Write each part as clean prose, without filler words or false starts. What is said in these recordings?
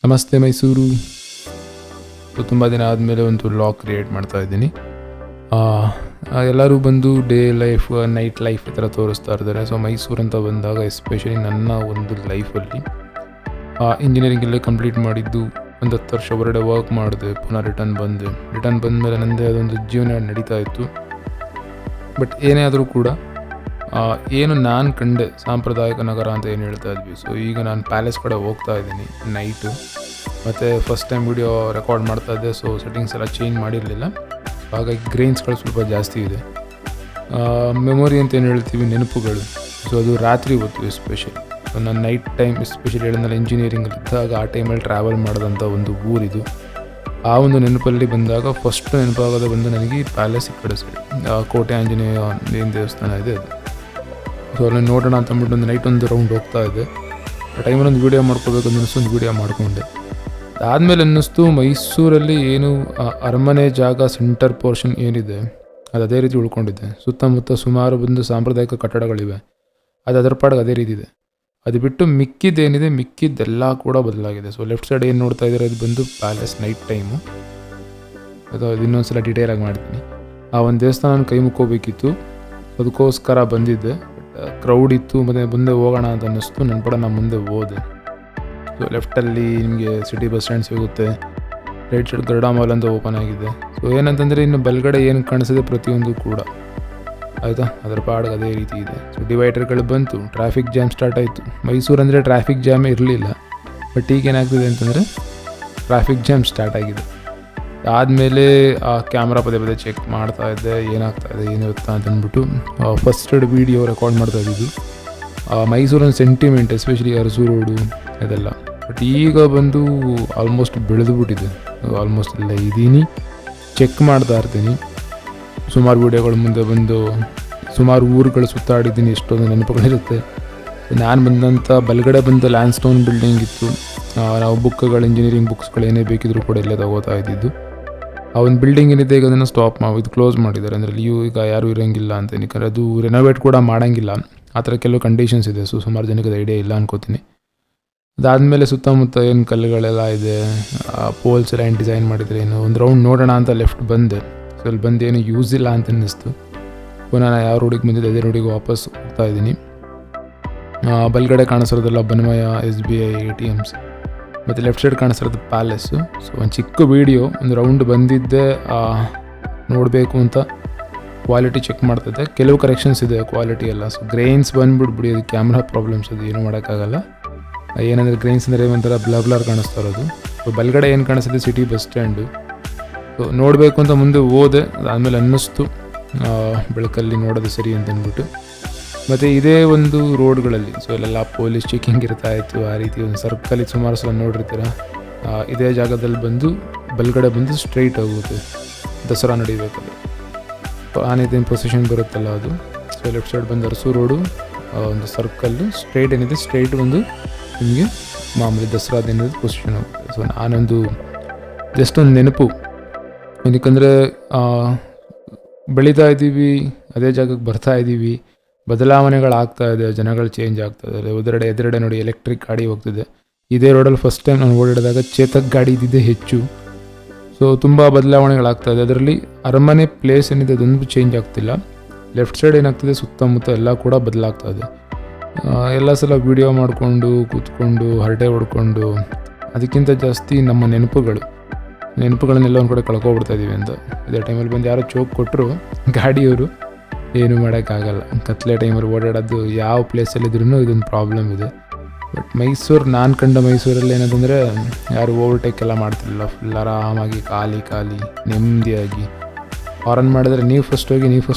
ನಮಸ್ತೆ ಮೈಸೂರು. ತುಂಬ ದಿನ ಆದಮೇಲೆ ಒಂದು ವ್ಲಾಗ್ ಕ್ರಿಯೇಟ್ ಮಾಡ್ತಾ ಇದ್ದೀನಿ. ಎಲ್ಲರೂ ಬಂದು ಡೇ ಲೈಫ್, ನೈಟ್ ಲೈಫ್ ಈ ಥರ ತೋರಿಸ್ತಾ ಇರ್ತಾರೆ. ಸೊ ಮೈಸೂರು ಅಂತ ಬಂದಾಗ ಎಸ್ಪೆಷಲಿ ನನ್ನ ಒಂದು ಲೈಫಲ್ಲಿ ಇಂಜಿನಿಯರಿಂಗಲ್ಲೇ ಕಂಪ್ಲೀಟ್ ಮಾಡಿದ್ದು, ಒಂದು 10 ವರ್ಷ ಹೊರಗಡೆ ವರ್ಕ್ ಮಾಡಿದೆ, ಪುನಃ ರಿಟರ್ನ್ ಬಂದಮೇಲೆ ನನ್ನದೇ ಅದೊಂದು ಜೀವನ ನಡೀತಾ ಇತ್ತು. ಬಟ್ ಏನೇ ಆದರೂ ಕೂಡ ಏನು ನಾನು ಕಂಡೆ ಸಾಂಪ್ರದಾಯಿಕ ನಗರ ಅಂತ ಏನು ಹೇಳ್ತಾ ಇದ್ವಿ. ಸೊ ಈಗ ನಾನು ಪ್ಯಾಲೇಸ್ ಕಡೆ ಹೋಗ್ತಾ ಇದ್ದೀನಿ ನೈಟು, ಮತ್ತು ಫಸ್ಟ್ ಟೈಮ್ ವಿಡಿಯೋ ರೆಕಾರ್ಡ್ ಮಾಡ್ತಾ ಇದ್ದೆ. ಸೊ ಸೆಟ್ಟಿಂಗ್ಸ್ ಎಲ್ಲ ಚೇಂಜ್ ಮಾಡಿರಲಿಲ್ಲ, ಹಾಗಾಗಿ ಗ್ರೇನ್ಸ್ಗಳು ಸ್ವಲ್ಪ ಜಾಸ್ತಿ ಇದೆ. ಮೆಮೊರಿ ಅಂತ ಏನು ಹೇಳ್ತೀವಿ, ನೆನಪುಗಳು. ಸೊ ಅದು ರಾತ್ರಿ ಹೊತ್ತು ಎಸ್ಪೆಷಲಿ. ಸೊ ನಾನು ನೈಟ್ ಟೈಮ್ ಎಸ್ಪೆಷಲಿ ಹೇಳಿದ್ಮೇಲೆ ಇಂಜಿನಿಯರಿಂಗಲ್ಲಿದ್ದಾಗ ಆ ಟೈಮಲ್ಲಿ ಟ್ರಾವೆಲ್ ಮಾಡೋದಂಥ ಒಂದು ಊರಿದು. ಆ ಒಂದು ನೆನಪಲ್ಲಿ ಬಂದಾಗ ಫಸ್ಟ್ ನೆನಪಾಗೋದು ಬಂದು ನನಗೆ ಪ್ಯಾಲೇಸ್ ಈ ಕಡೆ ಸೈಡ್, ಕೋಟೆ ಆಂಜನೇಯ ಏನು ದೇವಸ್ಥಾನ ಇದೆ ಅದು. ಸೊ ಅಲ್ಲಿ ನೋಡೋಣ ಅಂತ ಅಂದ್ಬಿಟ್ಟು ಒಂದು ನೈಟ್ ಒಂದು ರೌಂಡ್ ಹೋಗ್ತಾ ಇದ್ದೆ. ಆ ಟೈಮಲ್ಲಿ ಒಂದು ವೀಡಿಯೋ ಮಾಡ್ಕೋಬೇಕು ಅನ್ನಿಸ್ತು, ಒಂದು ವೀಡಿಯೋ ಮಾಡಿಕೊಂಡೆ. ಅದಾದಮೇಲೆ ಅನ್ನಿಸ್ತು ಮೈಸೂರಲ್ಲಿ ಏನು ಅರಮನೆ ಜಾಗ ಸೆಂಟರ್ ಪೋರ್ಷನ್ ಏನಿದೆ ಅದು ಅದೇ ರೀತಿ ಉಳ್ಕೊಂಡಿದೆ. ಸುತ್ತಮುತ್ತ ಸುಮಾರು ಬಂದು ಸಾಂಪ್ರದಾಯಿಕ ಕಟ್ಟಡಗಳಿವೆ, ಅದು ಅದರ ಪಾಡಿಗೆ ಅದೇ ರೀತಿ ಇದೆ. ಅದು ಬಿಟ್ಟು ಮಿಕ್ಕಿದ್ದೇನಿದೆ, ಮಿಕ್ಕಿದ್ದೆಲ್ಲ ಕೂಡ ಬದಲಾಗಿದೆ. ಸೊ ಲೆಫ್ಟ್ ಸೈಡ್ ಏನು ನೋಡ್ತಾ ಇದ್ದಾರೆ ಅದು ಬಂದು ಪ್ಯಾಲೇಸ್ ನೈಟ್ ಟೈಮು. ಅದು ಇನ್ನೊಂದ್ಸಲ ಡೀಟೇಲಾಗಿ ಮಾಡ್ತೀನಿ. ಆ ಒಂದು ದೇವಸ್ಥಾನ ಕೈ ಮುಕ್ಕೋಬೇಕಿತ್ತು, ಅದಕ್ಕೋಸ್ಕರ ಬಂದಿದ್ದೆ. ಕ್ರೌಡ್ ಇತ್ತು, ಮತ್ತು ಮುಂದೆ ಹೋಗೋಣ ಅಂತ ಅನ್ನಿಸ್ತು. ನನ್ನ ಪಡ ನಾನು ಮುಂದೆ ಹೋದೆ. ಸೊ ಲೆಫ್ಟಲ್ಲಿ ನಿಮಗೆ ಸಿಟಿ ಬಸ್ ಸ್ಟ್ಯಾಂಡ್ ಸಿಗುತ್ತೆ, ರೈಟ್ ಸೈಡ್ ಗರುಡ ಮಾಲ್ ಅಂತ ಓಪನ್ ಆಗಿದೆ. ಸೊ ಏನಂತಂದರೆ ಇನ್ನು ಬಲ್ಗಡೆ ಏನು ಕಾಣಿಸಿದೆ ಪ್ರತಿಯೊಂದು ಕೂಡ ಆಯಿತಾ, ಅದರ ಪಾಡಿಗೆ ಅದೇ ರೀತಿ ಇದೆ. ಸೊ ಡಿವೈಡರ್ಗಳು ಬಂತು, ಟ್ರಾಫಿಕ್ ಜಾಮ್ ಸ್ಟಾರ್ಟ್ ಆಯಿತು. ಮೈಸೂರು ಅಂದರೆ ಟ್ರಾಫಿಕ್ ಜಾಮೇ ಇರಲಿಲ್ಲ, ಬಟ್ ಈಗ ಏನಾಗ್ತಿದೆ ಅಂತಂದರೆ ಟ್ರಾಫಿಕ್ ಜಾಮ್ ಸ್ಟಾರ್ಟ್ ಆಗಿದೆ. ಆದಮೇಲೆ ಆ ಕ್ಯಾಮ್ರಾ ಪದೇ ಚೆಕ್ ಮಾಡ್ತಾ ಇದ್ದೆ, ಏನಾಗ್ತಾಯಿದೆ ಏನು ಗೊತ್ತಾ ಅಂತ ಅಂದ್ಬಿಟ್ಟು ಫಸ್ಟ್ ವೀಡಿಯೋ ರೆಕಾರ್ಡ್ ಮಾಡ್ತಾ ಇದ್ದಿದ್ದು. ಮೈಸೂರಿನ ಸೆಂಟಿಮೆಂಟ್ ಎಸ್ಪೆಷಲಿ ಅರಸು ರೋಡು ಇದೆಲ್ಲ. ಬಟ್ ಈಗ ಬಂದು ಆಲ್ಮೋಸ್ಟ್ ಬೆಳೆದುಬಿಟ್ಟಿದೆ. ಆಲ್ಮೋಸ್ಟ್ ಎಲ್ಲ ಇದ್ದೀನಿ, ಚೆಕ್ ಮಾಡ್ತಾ ಇರ್ತೀನಿ. ಸುಮಾರು ವೀಡಿಯೋಗಳು ಮುಂದೆ ಬಂದು ಸುಮಾರು ಊರುಗಳು ಸುತ್ತಾಡಿದ್ದೀನಿ, ಎಷ್ಟೊಂದು ನೆನಪುಗಳಿರುತ್ತೆ. ನಾನು ಬಂದಂಥ ಬಲ್ಗಡೆ ಬಂದ ಲ್ಯಾಂಡ್ ಸ್ಟೋನ್ ಬಿಲ್ಡಿಂಗ್ ಇತ್ತು. ನಾವು ಬುಕ್ಗಳು, ಇಂಜಿನಿಯರಿಂಗ್ ಬುಕ್ಸ್ಗಳು ಏನೇ ಬೇಕಿದ್ರು ಕೂಡ ಇಲ್ಲೇ ತಗೋತಾ ಇದ್ದಿದ್ದು. ಆ ಒಂದು ಬಿಲ್ಡಿಂಗ್ ಏನಿದೆ ಈಗ ಅದನ್ನು ಸ್ಟಾಪ್ ಇದು ಕ್ಲೋಸ್ ಮಾಡಿದ್ದಾರೆ. ಅಂದರೆ ಈಗ ಯಾರೂ ಇರೋಂಗಿಲ್ಲ ಅಂತ, ಯಾಕಂದರೆ ಅದು ರೆನೋವೇಟ್ ಕೂಡ ಮಾಡೋಂಗಿಲ್ಲ, ಆ ಥರ ಕೆಲವು ಕಂಡೀಷನ್ಸ್ ಇದೆ. ಸೊ ಸುಮಾರು ಜನಕ್ಕೆ ಅದು ಐಡಿಯಾ ಇಲ್ಲ ಅನ್ಕೋತೀನಿ. ಅದಾದಮೇಲೆ ಸುತ್ತಮುತ್ತ ಏನು ಕಲ್ಲುಗಳೆಲ್ಲ ಇದೆ, ಪೋಲ್ಸ್ ಎಲ್ಲ ಏನು ಡಿಸೈನ್ ಮಾಡಿದರೆ ಏನು, ಒಂದು ರೌಂಡ್ ನೋಡೋಣ ಅಂತ ಲೆಫ್ಟ್ ಬಂದೆ. ಸೊ ಅಲ್ಲಿ ಬಂದು ಏನು ಯೂಸ್ ಇಲ್ಲ ಅಂತ ಅನ್ನಿಸ್ತು. ಪುನಃ ನಾನು ಯಾವ ರೋಡಿಗೆ ಬಂದಿದ್ದೆ ಅದೇ ರೋಡಿಗೆ ವಾಪಸ್ ಹೋಗ್ತಾ ಇದ್ದೀನಿ. ಬಲ್ಗಡೆ ಕಾಣಿಸಿರೋದೆಲ್ಲ ಬನ್ಮಯ, SBI ATMs, ಮತ್ತು ಲೆಫ್ಟ್ ಸೈಡ್ ಕಾಣಿಸಿರೋದು ಪ್ಯಾಲೇಸು. ಸೊ ಒಂದು ಚಿಕ್ಕ ವೀಡಿಯೋ, ಒಂದು ರೌಂಡ್ ಬಂದಿದ್ದೆ ನೋಡಬೇಕು ಅಂತ ಕ್ವಾಲಿಟಿ ಚೆಕ್ ಮಾಡ್ತಿದ್ದೆ. ಕೆಲವು ಕರೆಕ್ಷನ್ಸ್ ಇದೆ ಕ್ವಾಲಿಟಿ ಎಲ್ಲ. ಸೊ ಗ್ರೈನ್ಸ್ ಬಂದ್ಬಿಟ್ಬಿಡಿ, ಅದು ಕ್ಯಾಮ್ರಾ ಪ್ರಾಬ್ಲಮ್ಸ್, ಅದು ಏನೂ ಮಾಡೋಕ್ಕಾಗಲ್ಲ. ಏನಂದರೆ ಗ್ರೈನ್ಸ್ ಅಂದರೆ ಒಂಥರ ಬ್ಲರ್ ಕಾಣಿಸ್ತಾ ಇರೋದು. ಸೊ ಬಲ್ಗಡೆ ಏನು ಕಾಣಿಸ್ತಿದೆ ಸಿಟಿ ಬಸ್ ಸ್ಟ್ಯಾಂಡು. ಸೊ ನೋಡಬೇಕು ಅಂತ ಮುಂದೆ ಹೋದೆ, ಅದಾದಮೇಲೆ ಅನ್ನಿಸ್ತು ಬೆಳಕಲ್ಲಿ ನೋಡೋದು ಸರಿ ಅಂತ ಅಂದ್ಬಿಟ್ಟು. ಮತ್ತು ಇದೇ ಒಂದು ರೋಡ್ಗಳಲ್ಲಿ ಸೊ ಇಲ್ಲೆಲ್ಲ ಪೊಲೀಸ್ ಚೆಕಿಂಗ್ ಇರ್ತಾಯಿತ್ತು. ಆ ರೀತಿ ಒಂದು ಸರ್ಕಲ್ಲಿ ಸುಮಾರು ಸಲ ನೋಡಿರ್ತೀರ. ಇದೇ ಜಾಗದಲ್ಲಿ ಬಂದು ಬಲ್ಗಡೆ ಬಂದು ಸ್ಟ್ರೈಟ್ ಹೋಗುತ್ತೆ, ದಸರಾ ನಡಿಬೇಕಾದ್ರೆ ಆನೇದೇನು ಪೊಸಿಷನ್ ಬರುತ್ತಲ್ಲ ಅದು. ಸೊ ಲೆಫ್ಟ್ ಸೈಡ್ ಬಂದು ಅರಸು ರೋಡು, ಒಂದು ಸರ್ಕಲ್ಲು ಸ್ಟ್ರೈಟ್ ಏನಿದೆ, ಸ್ಟ್ರೈಟ್ ಬಂದು ನಿಮಗೆ ಮಾಮೂಲಿ ದಸರಾದೇನಿದೆ ಪೊಸಿಷನ್ ಹೋಗುತ್ತೆ. ಸೊ ನಾನೊಂದು ಜಸ್ಟ್ ಒಂದು ನೆನಪು, ಏನಕ್ಕಂದರೆ ಬೆಳೀತಾ ಇದ್ದೀವಿ, ಅದೇ ಜಾಗಕ್ಕೆ ಬರ್ತಾ ಇದ್ದೀವಿ, ಬದಲಾವಣೆಗಳಾಗ್ತಾ ಇದೆ, ಜನಗಳು ಚೇಂಜ್ ಆಗ್ತಾ ಇದ್ದಾರೆ. ಎದುರುಗಡೆ ನೋಡಿ ಎಲೆಕ್ಟ್ರಿಕ್ ಗಾಡಿ ಹೋಗ್ತಿದೆ. ಇದೇ ರೋಡಲ್ಲಿ ಫಸ್ಟ್ ಟೈಮ್ ನಾನು ಓಡಾಡಿದಾಗ ಚೇತಕ್ ಗಾಡಿ ಇದ್ದಿದ್ದೆ ಹೆಚ್ಚು. ಸೊ ತುಂಬ ಬದಲಾವಣೆಗಳಾಗ್ತಾ ಇದೆ. ಅದರಲ್ಲಿ ಅರಮನೆ ಪ್ಲೇಸ್ ಏನಿದೆ ಅದೊಂದು ಚೇಂಜ್ ಆಗ್ತಿಲ್ಲ. ಲೆಫ್ಟ್ ಸೈಡ್ ಏನಾಗ್ತಿದೆ ಸುತ್ತಮುತ್ತ ಎಲ್ಲ ಕೂಡ ಬದಲಾಗ್ತಾ ಇದೆ. ಎಲ್ಲ ಸಲ ವೀಡಿಯೋ ಮಾಡಿಕೊಂಡು ಕೂತ್ಕೊಂಡು ಹರಟೆ ಹೊಡ್ಕೊಂಡು ಅದಕ್ಕಿಂತ ಜಾಸ್ತಿ ನಮ್ಮ ನೆನಪುಗಳನ್ನೆಲ್ಲ ಒಂದು ಕಡೆ ಕಳ್ಕೊಬಿಡ್ತಾ ಇದ್ದೀವಿ ಅಂತ. ಇದೇ ಟೈಮಲ್ಲಿ ಬಂದು ಯಾರೋ ಚೋಕ್ ಕೊಟ್ಟರು ಗಾಡಿಯವರು, ಏನು ಮಾಡೋಕ್ಕಾಗಲ್ಲ. ಕತ್ಲೆ ಟೈಮಲ್ಲಿ ಓಡಾಡೋದು ಯಾವ ಪ್ಲೇಸಲ್ಲಿದ್ರೂ ಇದೊಂದು ಪ್ರಾಬ್ಲಮ್ ಇದೆ. ಬಟ್ ನಾನು ಕಂಡ ಮೈಸೂರಲ್ಲಿ ಏನಂತಂದರೆ ಯಾರು ಓವರ್ಟೇಕ್ ಎಲ್ಲ ಮಾಡ್ತಿರಲಿಲ್ಲ. ಫುಲ್ ಆರಾಮಾಗಿ ಖಾಲಿ ನೆಮ್ಮದಿಯಾಗಿ ಹಾರನ್ ಮಾಡಿದ್ರೆ ನೀವು ಫಸ್ಟ್ ಹೋಗಿ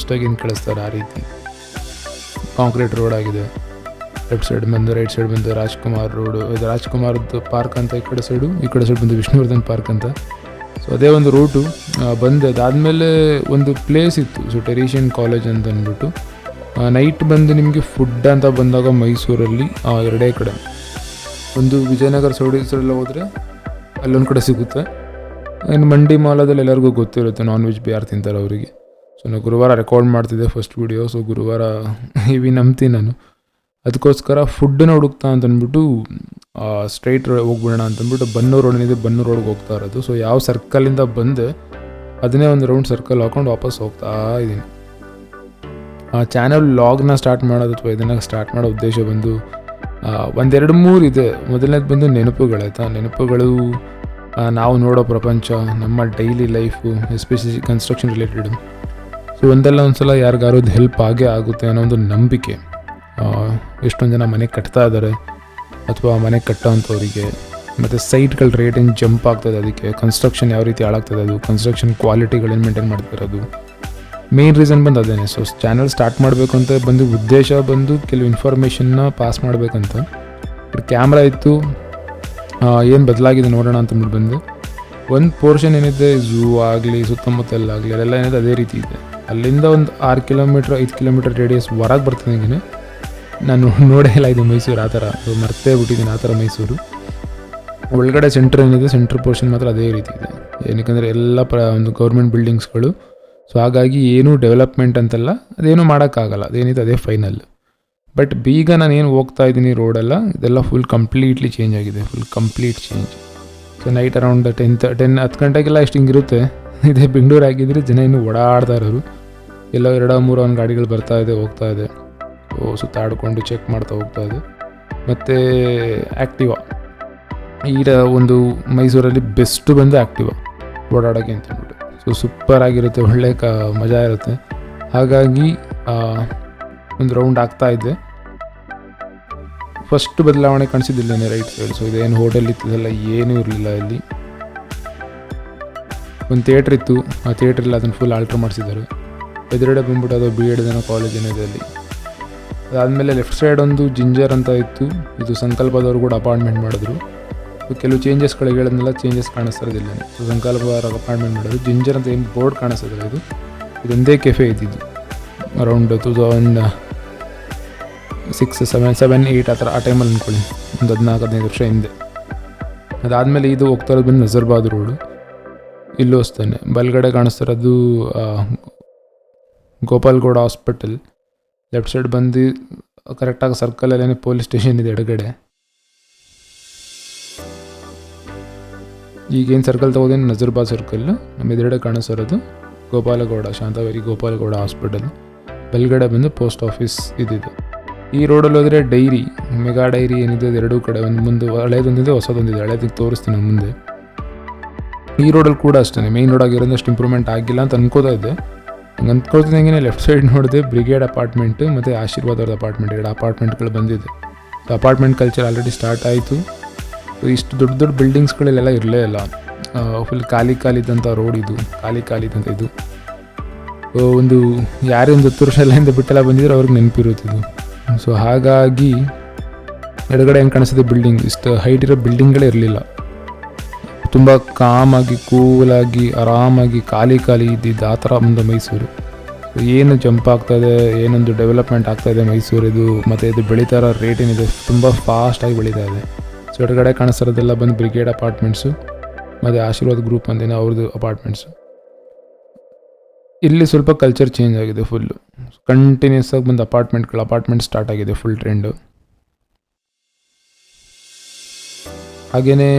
ಏನು ಕಳಿಸ್ತಾರೆ. ಆ ರೀತಿ ಕಾಂಕ್ರೀಟ್ ರೋಡ್ ಆಗಿದೆ. ಲೆಫ್ಟ್ ಸೈಡ್ ಬಂದು ರೈಟ್ ಸೈಡ್ ಬಂದು ರಾಜ್ಕುಮಾರ್ ರೋಡು, ಇದು ರಾಜ್ಕುಮಾರ್ದು ಪಾರ್ಕ್ ಅಂತ ಈ ಕಡೆ ಸೈಡ್ ಬಂದು ವಿಷ್ಣುವರ್ಧನ್ ಪಾರ್ಕ್ ಅಂತ. ಸೊ ಅದೇ ಒಂದು ರೂಟು ಬಂದು ಅದಾದಮೇಲೆ ಒಂದು ಪ್ಲೇಸ್ ಇತ್ತು, ಸೊ ಟೆರಿಷಿಯನ್ ಕಾಲೇಜ್ ಅಂತ ಅಂದ್ಬಿಟ್ಟು. ನೈಟ್ ಬಂದು ನಿಮಗೆ ಫುಡ್ ಅಂತ ಬಂದಾಗ ಮೈಸೂರಲ್ಲಿ ಎರಡೇ ಕಡೆ, ಒಂದು ವಿಜಯನಗರ ಸೈಡೆಲ್ಲ ಹೋದರೆ ಅಲ್ಲೊಂದು ಕಡೆ ಸಿಗುತ್ತೆ. ಇನ್ನು ಮಂಡಿ ಮಾಲದಲ್ಲಿ ಎಲ್ಲರಿಗೂ ಗೊತ್ತಿರುತ್ತೆ ನಾನ್ ವೆಜ್ ಯಾರು ತಿಂತಾರೆ ಅವರಿಗೆ. ಸೊ ನಾನು ಗುರುವಾರ ರೆಕಾರ್ಡ್ ಮಾಡ್ತಿದ್ದೆ ಫಸ್ಟ್ ವೀಡಿಯೋ. ಸೊ ಗುರುವಾರ ನಂಬ್ತೀನಿ ನಾನು. ಅದಕ್ಕೋಸ್ಕರ ಫುಡ್ಡನ್ನ ಹುಡುಕ್ತಾ ಅಂತಂದ್ಬಿಟ್ಟು ಸ್ಟ್ರೈಟ್ ಹೋಗ್ಬಿಡೋಣ ಅಂತಂದ್ಬಿಟ್ಟು ಬನ್ನೂರು ರೋಡ್ ಏನಿದೆ ಬನ್ನೂರು ರೋಡ್ಗೆ ಹೋಗ್ತಾ ಇರೋದು. ಸೊ ಯಾವ ಸರ್ಕಲಿಂದ ಬಂದೆ ಅದನ್ನೇ ಒಂದು ರೌಂಡ್ ಸರ್ಕಲ್ ಹಾಕೊಂಡು ವಾಪಸ್ ಹೋಗ್ತಾ ಇದ್ದೀನಿ. ಆ ಚಾನಲ್ ವ್ಲಾಗ್ನ ಸ್ಟಾರ್ಟ್ ಮಾಡೋದು ಅಥವಾ ಇದನ್ನು ಸ್ಟಾರ್ಟ್ ಮಾಡೋ ಉದ್ದೇಶ ಬಂದು 1-2-3 ಇದೆ. ಮೊದಲನೇದು ಬಂದು ನೆನಪುಗಳು, ನಾವು ನೋಡೋ ಪ್ರಪಂಚ, ನಮ್ಮ daily life, especially construction related. So ಒಂದಲ್ಲ ಒಂದು ಸಲ ಯಾರಿಗಾರು ಹೆಲ್ಪ್ ಆಗೇ ಆಗುತ್ತೆ ಅನ್ನೋ ಒಂದು ನಂಬಿಕೆ. ಎಷ್ಟೊಂದು ಜನ ಮನೆ ಕಟ್ತಾ ಇದ್ದಾರೆ ಅಥವಾ ಮನೆ ಕಟ್ಟೋವಂಥವ್ರಿಗೆ, ಮತ್ತು ಸೈಟ್ಗಳ ರೇಟ್ ಏನು ಜಂಪ್ ಆಗ್ತದೆ, ಅದಕ್ಕೆ ಕನ್ಸ್ಟ್ರಕ್ಷನ್ ಯಾವ ರೀತಿ ಹಾಳಾಗ್ತದೆ, ಅದು ಕನ್ಸ್ಟ್ರಕ್ಷನ್ ಕ್ವಾಲಿಟಿಗಳೇನು ಮೇಂಟೈನ್ ಮಾಡ್ತಿರೋದು, ಮೇನ್ ರೀಸನ್ ಬಂದು ಅದೇನೆ. ಸೊ ಚಾನಲ್ ಸ್ಟಾರ್ಟ್ ಮಾಡಬೇಕು ಅಂತ ಬಂದು ಉದ್ದೇಶ ಬಂದು ಕೆಲವು ಇನ್ಫಾರ್ಮೇಷನ್ನ ಪಾಸ್ ಮಾಡಬೇಕಂತ. ಕ್ಯಾಮ್ರಾ ಇತ್ತು, ಏನು ಬದಲಾಗಿದೆ ನೋಡೋಣ ಅಂತಂದ್ಬಿಟ್ಟು ಬಂದು ಒಂದು ಪೋರ್ಷನ್ ಏನಿದೆ ಝೂ ಆಗಲಿ ಸುತ್ತಮುತ್ತಲಾಗಲಿ ಅಲ್ಲೆಲ್ಲ ಏನಿದೆ ಅದೇ ರೀತಿ ಇದೆ. ಅಲ್ಲಿಂದ ಒಂದು 6 ಕಿಲೋಮೀಟ್ರ್ 5 ಕಿಲೋಮೀಟರ್ ರೇಡಿಯಸ್ ಹೊರಗೆ ಬರ್ತಿದ್ದಂಗೆ ನಾನು ನೋಡೇ ಇಲ್ಲ ಇದು ಮೈಸೂರು ಆ ಥರ, ಮರ್ತೇ ಬಿಟ್ಟಿದ್ದೀನಿ ಆ ಥರ ಮೈಸೂರು. ಒಳಗಡೆ ಸೆಂಟ್ರ್ ಏನಿದೆ ಸೆಂಟ್ರ್ ಪೋರ್ಷನ್ ಮಾತ್ರ ಅದೇ ರೀತಿ ಇದೆ. ಏನಕ್ಕೆ ಎಲ್ಲ ಒಂದು ಗೌರ್ಮೆಂಟ್ ಬಿಲ್ಡಿಂಗ್ಸ್ಗಳು. ಸೊ ಹಾಗಾಗಿ ಏನೂ ಡೆವಲಪ್ಮೆಂಟ್ ಅಂತಲ್ಲ, ಅದೇನೂ ಮಾಡೋಕ್ಕಾಗಲ್ಲ, ಅದೇನಿದೆ ಅದೇ ಫೈನಲ್. ಬಟ್ ಈಗ ನಾನು ಏನು ಹೋಗ್ತಾ ಇದ್ದೀನಿ ರೋಡೆಲ್ಲ ಇದೆಲ್ಲ ಫುಲ್ ಕಂಪ್ಲೀಟ್ಲಿ ಚೇಂಜ್ ಆಗಿದೆ, full complete change. So night around 10 ಗಂಟೆಗೆಲ್ಲ ಇಷ್ಟು ಹಿಂಗಿರುತ್ತೆ. ಇದೇ ಬೆಂಗಳೂರು ಆಗಿದ್ದರೆ ಜನ ಇನ್ನೂ ಓಡಾಡ್ತಾ ಇರೋರು, ಎಲ್ಲ 2-3 ಗಾಡಿಗಳು ಬರ್ತಾ ಇದೆ ಹೋಗ್ತಾ ಇದೆ. ಸುತ್ತಾಡಿಕೊಂಡು ಚೆಕ್ ಮಾಡ್ತಾ ಹೋಗ್ತಾ ಇದೆ. ಮತ್ತು ಆ್ಯಕ್ಟಿವಾ, ಈಗ ಒಂದು ಮೈಸೂರಲ್ಲಿ ಬೆಸ್ಟ್ ಬಂದು ಆ್ಯಕ್ಟಿವಾ ಓಡಾಡೋಕ್ಕೆ ಅಂತಂದ್ಬಿಟ್ಟು. ಸೊ ಸೂಪರಾಗಿರುತ್ತೆ, ಒಳ್ಳೆ ಮಜಾ ಇರುತ್ತೆ. ಹಾಗಾಗಿ ಒಂದು ರೌಂಡ್ ಆಗ್ತಾ ಇದ್ದೆ. ಫಸ್ಟ್ ಬದಲಾವಣೆ ಕಾಣಿಸಿದ್ದಿಲ್ಲೇ ರೈಟ್ ಸೈಡ್. ಸೊ ಇದೇನು ಹೋಟೆಲ್ ಇತ್ತದೆಲ್ಲ ಏನೂ ಇರಲಿಲ್ಲ. ಇಲ್ಲಿ ಒಂದು ಥಿಯೇಟ್ರ್ ಇತ್ತು, ಆ ಥಿಯೇಟ್ರಲ್ಲಿ ಅದನ್ನು ಫುಲ್ ಆಲ್ಟ್ರ್ ಮಾಡಿಸಿದ್ದಾರೆ. ಎದುರುಗಡೆ ಬಂದ್ಬಿಟ್ಟು ಅದು BEd ಕಾಲೇಜ್ ಏನಿದೆ ಅಲ್ಲಿ. ಅದಾದಮೇಲೆ ಲೆಫ್ಟ್ ಸೈಡ್ ಒಂದು ಜಿಂಜರ್ ಅಂತ ಇತ್ತು, ಇದು ಸಂಕಲ್ಪದವರು ಕೂಡ ಅಪಾರ್ಟ್ಮೆಂಟ್ ಮಾಡಿದ್ರು. ಕೆಲವು ಚೇಂಜಸ್ಗಳಿಗೆ ಹೇಳಿದ್ನೆಲ್ಲ ಚೇಂಜಸ್ ಕಾಣಿಸ್ತಿರೋದಿಲ್ಲ. ಸೊ ಸಂಕಲ್ಪದವರು ಅಪಾರ್ಟ್ಮೆಂಟ್ ಮಾಡೋದು. ಜಿಂಜರ್ ಅಂತ ಏನು ಬೋರ್ಡ್ ಕಾಣಿಸ್ತದಿಲ್ಲ, ಇದೊಂದೇ ಕೆಫೆ ಇದ್ದಿದ್ದು ಅರೌಂಡ್ 2006, 7, 8 ಆ ಥರ ಆ ಟೈಮಲ್ಲಿ ಅಂದ್ಕೊಳ್ಳಿ, ಒಂದು 14-15 ವರ್ಷ ಹಿಂದೆ. ಅದಾದಮೇಲೆ ಇದು ಹೋಗ್ತಾ ಇರೋದು ಬಂದು ನಜರ್ಬಾದ್ ರೋಡು. ಇಲ್ಲೂ ಅಷ್ಟೇ ಬಲ್ಗಡೆ ಕಾಣಿಸ್ತಿರೋದು ಗೋಪಾಲ್ಗೌಡ ಹಾಸ್ಪಿಟಲ್. ಲೆಫ್ಟ್ ಸೈಡ್ ಬಂದು ಕರೆಕ್ಟಾಗಿ ಸರ್ಕಲಲ್ಲೇ ಪೊಲೀಸ್ ಸ್ಟೇಷನ್ ಇದೆ ಎಡಗಡೆ. ಈಗೇನು ಸರ್ಕಲ್ ತಗೋದೇನು ನಜರ್ಬಾದ್ ಸರ್ಕಲ್. ನಮ್ಮ ಎದುರುಗಡೆ ಕಾಣಿಸ್ತಿರೋದು ಗೋಪಾಲಗೌಡ, ಶಾಂತವೇರಿ ಗೋಪಾಲಗೌಡ ಹಾಸ್ಪಿಟಲ್. ಬಲ್ಗಡೆ ಬಂದು ಪೋಸ್ಟ್ ಆಫೀಸ್ ಇದ್ದಿದ್ದು. ಈ ರೋಡಲ್ಲಿ ಹೋದರೆ ಡೈರಿ, ಮೆಗಾ ಡೈರಿ ಏನಿದೆ ಎರಡೂ ಕಡೆ, ಒಂದು ಮುಂದೆ ಹಳೇದೊಂದಿದೆ ಹೊಸದೊಂದಿದೆ. ಹಳೇದಕ್ಕೆ ತೋರಿಸ್ತೀನಿ ಮುಂದೆ. ಈ ರೋಡಲ್ಲಿ ಕೂಡ ಅಷ್ಟೇ ಮೇಯ್ನ್ ರೋಡ್ ಆಗಿರೋದು ಅಷ್ಟು ಇಂಪ್ರೂವ್ಮೆಂಟ್ ಆಗಿಲ್ಲ ಅಂತ ಅನ್ಕೋತಾ ಇದ್ದೆ. ಹಂಗೆ ಅಂದ್ಕೊಳ್ತಿದ್ದಂಗೆ ಲೆಫ್ಟ್ ಸೈಡ್ ನೋಡಿದೆ ಬ್ರಿಗೇಡ್ ಅಪಾರ್ಟ್ಮೆಂಟ್ ಮತ್ತು ಆಶೀರ್ವಾದ ಅವ್ರದ್ದು ಅಪಾರ್ಟ್ಮೆಂಟ್, 2 ಅಪಾರ್ಟ್ಮೆಂಟ್ಗಳು ಬಂದಿದೆ. ಅಪಾರ್ಟ್ಮೆಂಟ್ ಕಲ್ಚರ್ ಆಲ್ರೆಡಿ ಸ್ಟಾರ್ಟ್ ಆಯಿತು. ಇಷ್ಟು ದೊಡ್ಡ ಬಿಲ್ಡಿಂಗ್ಸ್ಗಳಲ್ಲೆಲ್ಲ ಇರಲೇ ಇಲ್ಲ, ಫುಲ್ ಖಾಲಿ ಇದ್ದಂಥ ರೋಡ್ ಇದು, ಖಾಲಿ ಇದ್ದಂಥ ಇದು. ಒಂದು ಯಾರೇ ಒಂದು 10 ವರ್ಷ ಎಲ್ಲ ಬಿಟ್ಟೆಲ್ಲ ಬಂದಿದ್ರೆ ಅವ್ರಿಗೆ ನೆನಪಿರುತ್ತಿದ್ದು. ಸೊ ಹಾಗಾಗಿ ಎಡಗಡೆ ಹೆಂಗೆ ಕಾಣಿಸಿದೆ ಬಿಲ್ಡಿಂಗ್, ಇಷ್ಟು ಹೈಟ್ ಇರೋ ಬಿಲ್ಡಿಂಗ್ಗಳೇ ಇರಲಿಲ್ಲ. ತುಂಬ ಕಾಮಾಗಿ ಕೂಲಾಗಿ ಆರಾಮಾಗಿ ಖಾಲಿ ಇದ್ದಿದ್ದು ಆ ಥರ ಒಂದು ಮೈಸೂರು. ಏನು ಜಂಪ್ ಆಗ್ತಾಯಿದೆ, ಏನೊಂದು ಡೆವಲಪ್ಮೆಂಟ್ ಆಗ್ತಾಯಿದೆ ಮೈಸೂರಿದು. ಮತ್ತು ಇದು ಬೆಳೀತಾ ಇರೋ ರೇಟ್ ಏನಿದೆ ತುಂಬ ಫಾಸ್ಟಾಗಿ ಬೆಳೀತಾ ಇದೆ. ಸೊ ಎಡಗಡೆ ಕಾಣಿಸ್ತಿರೋದೆಲ್ಲ ಬಂದು ಬ್ರಿಗೇಡ್ ಅಪಾರ್ಟ್ಮೆಂಟ್ಸು ಮತ್ತು ಆಶೀರ್ವಾದ್ ಗ್ರೂಪ್ ಅಂದಿನ ಅವ್ರದ್ದು ಅಪಾರ್ಟ್ಮೆಂಟ್ಸು. ಇಲ್ಲಿ ಸ್ವಲ್ಪ ಕಲ್ಚರ್ ಚೇಂಜ್ ಆಗಿದೆ ಫುಲ್ಲು. ಕಂಟಿನ್ಯೂಸ್ ಆಗಿ ಬಂದು ಅಪಾರ್ಟ್ಮೆಂಟ್ ಸ್ಟಾರ್ಟ್ ಆಗಿದೆ, ಫುಲ್ ಟ್ರೆಂಡು. ಹಾಗೆಯೇ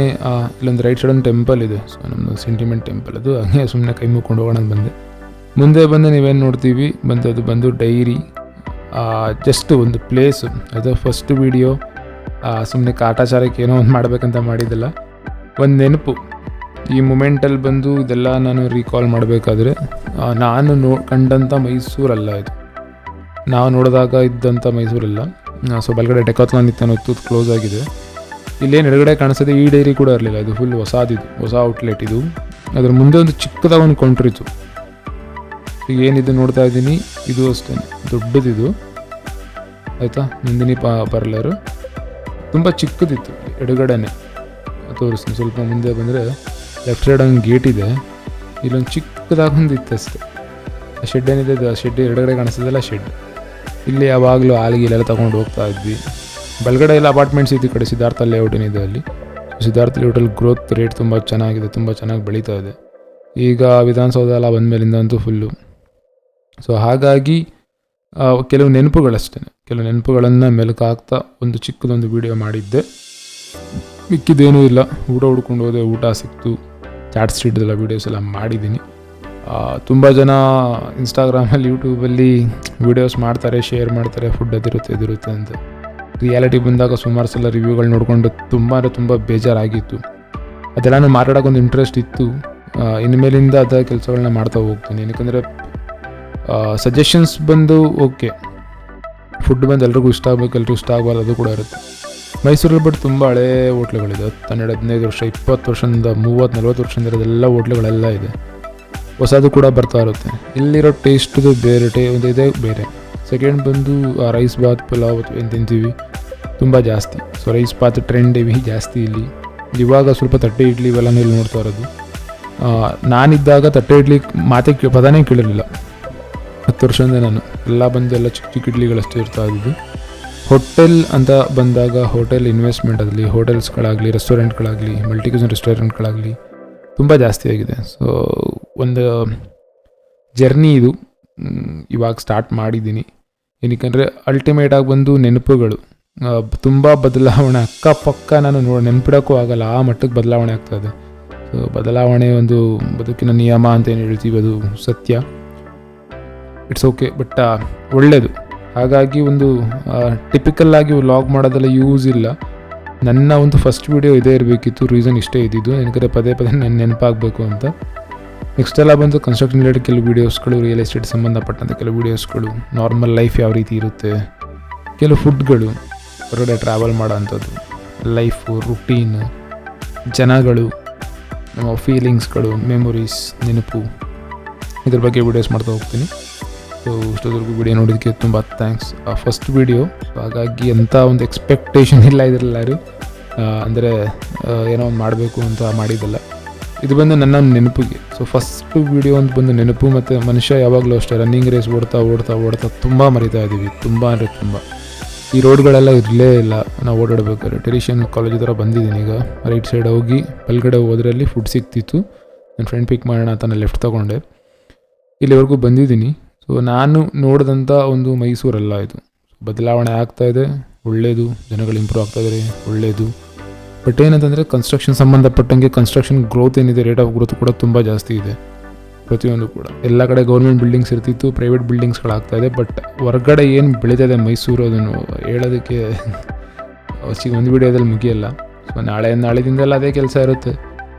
ಇಲ್ಲೊಂದು ರೈಟ್ ಸೈಡ್ ಒಂದು ಟೆಂಪಲ್ ಇದೆ. ಸೊ ನಮ್ಮದು ಸೆಂಟಿಮೆಂಟ್ ಟೆಂಪಲ್ ಅದು. ಹಾಗೆ ಸುಮ್ಮನೆ ಕೈ ಮುಕ್ಕೊಂಡು ಹೋಗೋಣ ಬಂದೆ. ಮುಂದೆ ಬಂದು ನೀವೇನು ನೋಡ್ತೀವಿ ಅದು ಬಂದು ಡೈರಿ, ಜಸ್ಟ್ ಒಂದು ಪ್ಲೇಸು. ಅದು ಫಸ್ಟ್ ವೀಡಿಯೋ ಸುಮ್ಮನೆ ಕಾಟಾಚಾರಕ್ಕೆ ಏನೋ ಒಂದು ಮಾಡಬೇಕಂತ ಮಾಡಿದ್ದಲ್ಲ, ಒಂದು ನೆನಪು. ಈ ಮೂಮೆಂಟಲ್ಲಿ ಬಂದು ಇದೆಲ್ಲ ನಾನು ರೀಕಾಲ್ ಮಾಡಬೇಕಾದ್ರೆ ನಾನು ಕಂಡಂಥ ಮೈಸೂರಲ್ಲ ಇದು, ನಾವು ನೋಡಿದಾಗ ಇದ್ದಂಥ ಮೈಸೂರಲ್ಲ. ಸೊ ಬಲ್ಗಡೆ ಡೆಕಾಥ್ಲಾನ್ ಇತ್ತು ಅನ್ನೋದು ಕ್ಲೋಸ್ ಆಗಿದೆ. ಇಲ್ಲೇನು ಎಡಗಡೆ ಕಾಣಿಸ್ತದೆ ಈ ಡೈರಿ ಕೂಡ ಇರಲಿಲ್ಲ, ಇದು ಫುಲ್ ಹೊಸ ಔಟ್ಲೆಟ್ ಇದು. ಅದ್ರ ಮುಂದೆ ಒಂದು ಚಿಕ್ಕದಾಗ ಒಂದು ಕೌಂಟ್ರ್ ಇತ್ತು. ಈಗ ಏನಿದು ನೋಡ್ತಾ ಇದ್ದೀನಿ ಇದು ಅಷ್ಟೇ ದೊಡ್ಡದಿದು, ಆಯಿತಾ. ನಂದಿನಿ ಪಾರ್ಲರು ತುಂಬ ಚಿಕ್ಕದಿತ್ತು, ಎಡಗಡೆನೆ ತೋರಿಸ್ತೀನಿ. ಸ್ವಲ್ಪ ಮುಂದೆ ಬಂದರೆ ಲೆಫ್ಟ್ ಸೈಡ್ ಒಂದು ಗೇಟ್ ಇದೆ, ಇಲ್ಲೊಂದು ಚಿಕ್ಕದಾಗೊಂದು ಇತ್ತು ಅಷ್ಟೇ. ಆ ಶೆಡ್ ಏನಿದೆ ಆ ಶೆಡ್ ಎಡಗಡೆ ಕಾಣಿಸ್ತದಲ್ಲ ಶೆಡ್. ಇಲ್ಲಿ ಯಾವಾಗಲೂ ಹಾಲಿಗೆಲ್ಲ ತೊಗೊಂಡು ಹೋಗ್ತಾ ಇದ್ವಿ. ಬಲ್ಗಡೆ ಎಲ್ಲ ಅಪಾರ್ಟ್ಮೆಂಟ್ಸ್ ಇದ್ದು, ಈ ಕಡೆ ಸಿದ್ಧಾರ್ಥ ಲೇಔಟ್ ಏನಿದೆ ಅಲ್ಲಿ. ಸಿದ್ಧಾರ್ಥ ಲೇಔಟಲ್ಲಿ ಗ್ರೋತ್ ರೇಟ್ ತುಂಬ ಚೆನ್ನಾಗಿದೆ, ತುಂಬ ಚೆನ್ನಾಗಿ ಬೆಳೀತಾ ಇದೆ. ಈಗ ವಿಧಾನಸೌಧ ಎಲ್ಲ ಬಂದಮೇಲಿಂದ ಅಂತೂ ಫುಲ್ಲು. ಸೊ ಹಾಗಾಗಿ ಕೆಲವು ನೆನಪುಗಳಷ್ಟೇ, ಕೆಲವು ನೆನಪುಗಳನ್ನು ಮೆಲುಕು ಹಾಕ್ತಾ ಒಂದು ಚಿಕ್ಕದೊಂದು ವಿಡಿಯೋ ಮಾಡಿದ್ದೆ. ಮಿಕ್ಕಿದ್ದೇನೂ ಇಲ್ಲ. ಊಟ ಹುಡ್ಕೊಂಡು ಹೋದೆ, ಊಟ ಸಿಕ್ತು. ಚಾಟ್ ಸ್ಟ್ರೀಟ್ದೆಲ್ಲ ವೀಡಿಯೋಸ್ ಎಲ್ಲ ಮಾಡಿದ್ದೀನಿ. ತುಂಬ ಜನ ಇನ್ಸ್ಟಾಗ್ರಾಮಲ್ಲಿ ಯೂಟ್ಯೂಬಲ್ಲಿ ವೀಡಿಯೋಸ್ ಮಾಡ್ತಾರೆ, ಶೇರ್ ಮಾಡ್ತಾರೆ, ಫುಡ್ ಅದಿರುತ್ತೆ ಅಂತ. ರಿಯಾಲಿಟಿ ಬಂದಾಗ ಸುಮಾರು ಸಲ ರಿವ್ಯೂಗಳು ನೋಡಿಕೊಂಡು ತುಂಬ ಬೇಜಾರಾಗಿತ್ತು. ಅದೆಲ್ಲನೂ ಮಾತಾಡೋಕ್ಕೊಂದು ಇಂಟ್ರೆಸ್ಟ್ ಇತ್ತು. ಇನ್ಮೇಲಿಂದ ಅದ ಕೆಲಸಗಳನ್ನ ಮಾಡ್ತಾ ಹೋಗ್ತೀನಿ. ಯಾಕಂದರೆ ಸಜೆಷನ್ಸ್ ಬಂದು ಓಕೆ, ಫುಡ್ ಬಂದು ಎಲ್ರಿಗೂ ಇಷ್ಟ ಆಗಬೇಕು, ಎಲ್ರಿಗೂ ಇಷ್ಟ ಆಗಬಾರ್ದು, ಅದು ಕೂಡ ಇರುತ್ತೆ. ಮೈಸೂರಲ್ಲಿ ಬಟ್ ತುಂಬ ಹಳೇ ಹೋಟ್ಲುಗಳಿದೆ. 10-15 ವರ್ಷ, 20 ವರ್ಷದಿಂದ 30-40 ವರ್ಷದಿಂದ ಇರೋದೆಲ್ಲ ಹೋಟ್ಲುಗಳೆಲ್ಲ ಇದೆ. ಹೊಸದು ಕೂಡ ಬರ್ತಾ ಇರುತ್ತೆ. ಇಲ್ಲಿರೋ ಟೇಸ್ಟ್ದು ಬೇರೆ ಒಂದು ಇದೇ ಬೇರೆ. ಸೆಕೆಂಡ್ ಬಂದು ರೈಸ್ ಬಾತ್, ಪಲಾವ್ ಏನು ತಿಂತೀವಿ ತುಂಬ ಜಾಸ್ತಿ. ಸೊ ರೈಸ್ ಬಾತ್ ಟ್ರೆಂಡ್ ಇವಿ ಜಾಸ್ತಿ ಇಲ್ಲಿ. ಇವಾಗ ಸ್ವಲ್ಪ ತಟ್ಟೆ ಇಡ್ಲಿ ಇವೆಲ್ಲನೂ ಇಲ್ಲಿ ನೋಡ್ತಾ ಇರೋದು. ನಾನಿದ್ದಾಗ ತಟ್ಟೆ ಇಡ್ಲಿ ಪದಾನೇ ಕೇಳಿರಲಿಲ್ಲ. 10 ವರ್ಷದಿಂದ ನಾನು ಎಲ್ಲ ಚಿಕ್ಕ ಇಡ್ಲಿಗಳಷ್ಟೇ ಇರ್ತಾ ಇದ್ದು. ಹೋಟೆಲ್ ಅಂತ ಬಂದಾಗ ಹೋಟೆಲ್ ಇನ್ವೆಸ್ಟ್ಮೆಂಟ್ ಆಗಲಿ, ಹೋಟೆಲ್ಸ್ಗಳಾಗಲಿ, ರೆಸ್ಟೋರೆಂಟ್ಗಳಾಗಲಿ, ಮಲ್ಟಿ ಕ್ಯೂಸಿನ್ ರೆಸ್ಟೋರೆಂಟ್ಗಳಾಗಲಿ ತುಂಬ ಜಾಸ್ತಿ ಆಗಿದೆ. ಸೊ ಒಂದು ಜರ್ನಿ ಇದು ಇವಾಗ ಸ್ಟಾರ್ಟ್ ಮಾಡಿದ್ದೀನಿ. ಏನಕ್ಕೆ ಅಲ್ಟಿಮೇಟಾಗಿ ಬಂದು ನೆನಪುಗಳು ತುಂಬ ಬದಲಾವಣೆ ಅಕ್ಕಪಕ್ಕ ನಾನು ನೆನ್ಪಿಡೋಕ್ಕೂ ಆಗಲ್ಲ, ಆ ಮಟ್ಟಕ್ಕೆ ಬದಲಾವಣೆ ಆಗ್ತಾಯಿದೆ. ಸೊ ಬದಲಾವಣೆ ಒಂದು ಬದುಕಿನ ನಿಯಮ ಅಂತ ಏನು ಹೇಳ್ತೀವಿ, ಅದು ಸತ್ಯ. ಇಟ್ಸ್ ಓಕೆ, ಬಟ್ ಒಳ್ಳೆಯದು. ಹಾಗಾಗಿ ಒಂದು ಟಿಪಿಕಲ್ಲಾಗಿ ವ್ಲಾಗ್ ಮಾಡೋದೆಲ್ಲ ಯೂಸ್ ಇಲ್ಲ. ನನ್ನ ಒಂದು ಫಸ್ಟ್ ವೀಡಿಯೋ ಇದೇ ಇರಬೇಕಿತ್ತು. ರೀಸನ್ ಇಷ್ಟೇ ಇದ್ದಿದ್ದು, ನನಗೆ ಪದೇ ನೆನಪಾಗಬೇಕು ಅಂತ. ನೆಕ್ಸ್ಟ್ ಎಲ್ಲ ಬಂದು ಕನ್ಸ್ಟ್ರಕ್ಷನ್ ರಿಲೇಟೆಡ್ ಕೆಲವು ವೀಡಿಯೋಸ್ಗಳು, ರಿಯಲ್ ಎಸ್ಟೇಟ್ ಸಂಬಂಧಪಟ್ಟಂಥ ಕೆಲವು ವೀಡಿಯೋಸ್ಗಳು, ನಾರ್ಮಲ್ ಲೈಫ್ ಯಾವ ರೀತಿ ಇರುತ್ತೆ, ಕೆಲವು ಫುಡ್ಗಳು, ಹೊರಗಡೆ ಟ್ರಾವೆಲ್ ಮಾಡೋ ಅಂಥದ್ದು, ಲೈಫು, ರುಟೀನ್, ಜನಗಳು, ನಮ್ಮ ಫೀಲಿಂಗ್ಸ್ಗಳು, ಮೆಮೊರೀಸ್, ನೆನಪು, ಇದ್ರ ಬಗ್ಗೆ ವೀಡಿಯೋಸ್ ಮಾಡ್ತಾ ಹೋಗ್ತೀನಿ. ಸೊ ಇಷ್ಟೊತ್ತವರೆಗೂ ವಿಡಿಯೋ ನೋಡೋದಕ್ಕೆ ತುಂಬ ಥ್ಯಾಂಕ್ಸ್. ಫಸ್ಟ್ ವೀಡಿಯೋ, ಹಾಗಾಗಿ ಅಂಥ ಒಂದು ಎಕ್ಸ್ಪೆಕ್ಟೇಷನ್ ಇಲ್ಲ ಇದರೆಲ್ಲರೂ. ಅಂದರೆ ಏನೋ ಒಂದು ಮಾಡಬೇಕು ಅಂತ ಮಾಡಿದ್ದಲ್ಲ, ಇದು ಬಂದು ನನ್ನ ನೆನಪಿಗೆ. ಸೊ ಫಸ್ಟ್ ವೀಡಿಯೋ ಅಂತ ಬಂದು ನೆನಪು. ಮತ್ತು ಮನುಷ್ಯ ಯಾವಾಗಲೂ ಅಷ್ಟೇ ರನ್ನಿಂಗ್ ರೇಸ್ ಓಡ್ತಾ ತುಂಬ ಮರಿತಾ ಇದ್ದೀವಿ. ತುಂಬ ಅಂದರೆ ತುಂಬ. ಈ ರೋಡ್ಗಳೆಲ್ಲ ಇರಲೇ ಇಲ್ಲ ನಾವು ಓಡಾಡಬೇಕಾದ್ರೆ. ಟೆರಿಷಿಯನ್ ಕಾಲೇಜ್ ಥರ ಬಂದಿದ್ದೀನಿ ಈಗ. ರೈಟ್ ಸೈಡ್ ಹೋಗಿ ಬಲ್ಗಡೆ ಹೋದ್ರಲ್ಲಿ ಫುಡ್ ಸಿಕ್ತಿತ್ತು. ನನ್ನ ಫ್ರೆಂಡ್ ಪಿಕ್ ಮಾಡೋಣ ಅಂತ ನಾನು ಲೆಫ್ಟ್ ತೊಗೊಂಡೆ. ಇಲ್ಲಿವರೆಗೂ ಬಂದಿದ್ದೀನಿ. ಸೊ ನಾನು ನೋಡಿದಂಥ ಒಂದು ಮೈಸೂರಲ್ಲ ಇದು. ಬದಲಾವಣೆ ಆಗ್ತಾಯಿದೆ, ಒಳ್ಳೆಯದು. ಜನಗಳು ಇಂಪ್ರೂವ್ ಆಗ್ತಾಯಿದ್ದಾರೆ, ಒಳ್ಳೆಯದು. ಬಟ್ ಏನಂತಂದರೆ ಕನ್ಸ್ಟ್ರಕ್ಷನ್ ಸಂಬಂಧಪಟ್ಟಂಗೆ ಕನ್ಸ್ಟ್ರಕ್ಷನ್ ಗ್ರೋತ್ ಏನಿದೆ, ರೇಟ್ ಆಫ್ ಗ್ರೋತ್ ಕೂಡ ತುಂಬ ಜಾಸ್ತಿ ಇದೆ. ಪ್ರತಿಯೊಂದು ಕೂಡ ಎಲ್ಲ ಕಡೆ ಗೌರ್ಮೆಂಟ್ ಬಿಲ್ಡಿಂಗ್ಸ್ ಇರ್ತಿತ್ತು, ಪ್ರೈವೇಟ್ ಬಿಲ್ಡಿಂಗ್ಸ್ಗಳಾಗ್ತಾಯಿದೆ. ಬಟ್ ಹೊರಗಡೆ ಏನು ಬೆಳೀತದೆ ಮೈಸೂರು, ಅದನ್ನು ಹೇಳೋದಕ್ಕೆ ಒಂದು ವಿಡಿಯೋದಲ್ಲಿ ಮುಗಿಯಲ್ಲ. ಸೊ ನಾಳೆದಿಂದೆಲ್ಲ ಅದೇ ಕೆಲಸ ಇರುತ್ತೆ.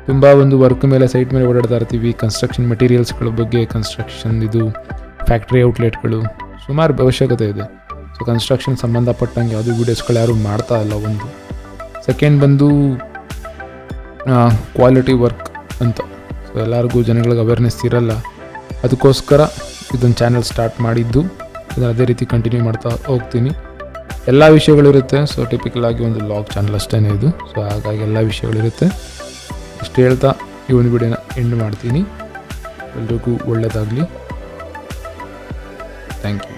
ತುಂಬ ಒಂದು ವರ್ಕ್ ಮೇಲೆ, ಸೈಟ್ ಮೇಲೆ ಓಡಾಡ್ತಾ ಇರ್ತೀವಿ. ಕನ್ಸ್ಟ್ರಕ್ಷನ್ ಮೆಟೀರಿಯಲ್ಸ್ಗಳ ಬಗ್ಗೆ, ಕನ್ಸ್ಟ್ರಕ್ಷನ್ ಇದು ಫ್ಯಾಕ್ಟ್ರಿ ಔಟ್ಲೆಟ್ಗಳು ಸುಮಾರು ಅವಶ್ಯಕತೆ ಇದೆ. ಸೊ ಕನ್ಸ್ಟ್ರಕ್ಷನ್ ಸಂಬಂಧಪಟ್ಟಂಗೆ ಯಾವುದೂ ವೀಡಿಯೋಸ್ಗಳು ಯಾರೂ ಮಾಡ್ತಾ ಇಲ್ಲ. ಒಂದು ಸೆಕೆಂಡ್ ಬಂದು ಕ್ವಾಲಿಟಿ ವರ್ಕ್ ಅಂತ. ಸೊ ಎಲ್ಲರಿಗೂ ಜನಗಳಿಗೆ ಅವೇರ್ನೆಸ್ ಇರಲ್ಲ, ಅದಕ್ಕೋಸ್ಕರ ಇದೊಂದು ಚಾನಲ್ ಸ್ಟಾರ್ಟ್ ಮಾಡಿದ್ದು. ಅದನ್ನು ಅದೇ ರೀತಿ ಕಂಟಿನ್ಯೂ ಮಾಡ್ತಾ ಹೋಗ್ತೀನಿ. ಎಲ್ಲ ವಿಷಯಗಳಿರುತ್ತೆ. ಸೊ ಟಿಪಿಕಲಾಗಿ ಒಂದು ವ್ಲಾಗ್ ಚಾನಲ್ ಅಷ್ಟೇ ಇದು. ಸೊ ಹಾಗಾಗಿ ಎಲ್ಲ ವಿಷಯಗಳಿರುತ್ತೆ. ಇಷ್ಟು ಹೇಳ್ತಾ ಈ ಒಂದು ವಿಡಿಯೋನ ಎಂಡ್ ಮಾಡ್ತೀನಿ. ಎಲ್ರಿಗೂ ಒಳ್ಳೆಯದಾಗಲಿ. Thank you.